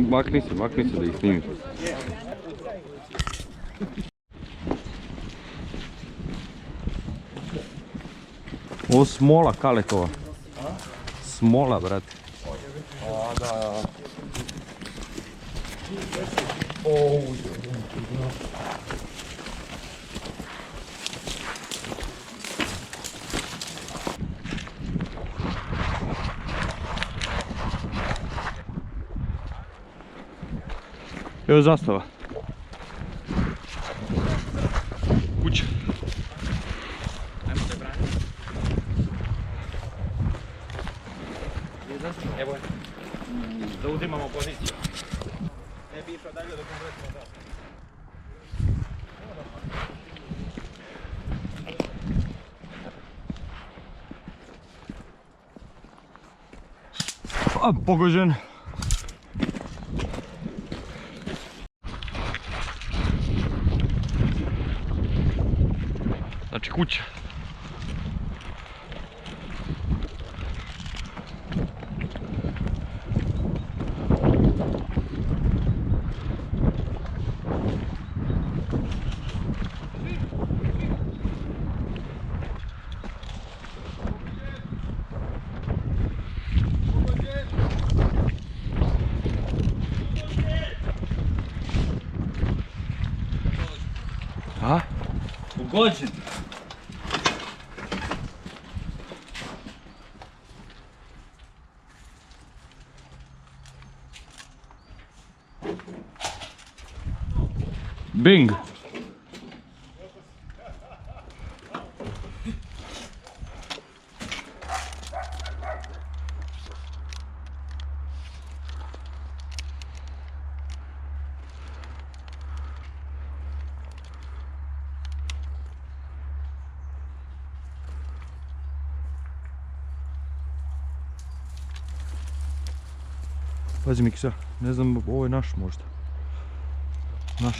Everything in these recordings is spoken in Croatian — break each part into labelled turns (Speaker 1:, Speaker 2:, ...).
Speaker 1: Makni se da ih snimim. Ovo smola kaletova. Smola, brate.
Speaker 2: A, da.
Speaker 1: Evo zastava. Kuća.
Speaker 3: Ajmo se braniti. Evo je. Da uzimamo poziciju. Ne bi išao dalje dok ne vratimo zastavu.
Speaker 1: A, pogođen. Znači kuća. A?
Speaker 3: Pogođen.
Speaker 1: Bing. Pazi Miksa, ne znam, ovo je naš možda. Naš.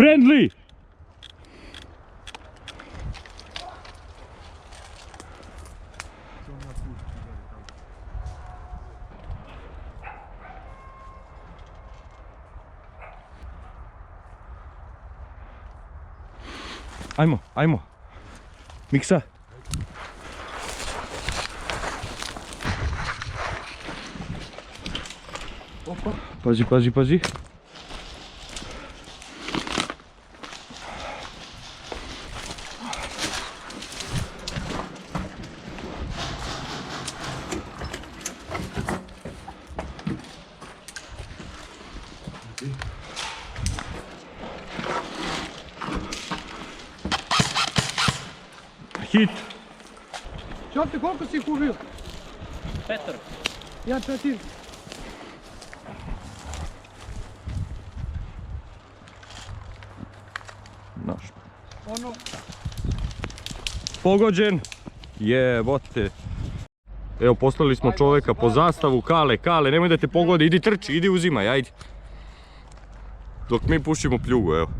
Speaker 1: Friendly! Ajmo, ajmo. Miksa. Opa. Pazi, pazi, pazi. Hit.
Speaker 2: Ćote, koliko si ih ubio?
Speaker 3: 5.
Speaker 2: Ja 4.
Speaker 1: Naš.
Speaker 2: Ono.
Speaker 1: Pogođen. Jebote. Evo, poslali smo čovjeka po zastavu. Kale, Kale, nemoj da te pogodi, idi trči, idi uzimaj, ajde. Dok mi pušimo pljugu, evo.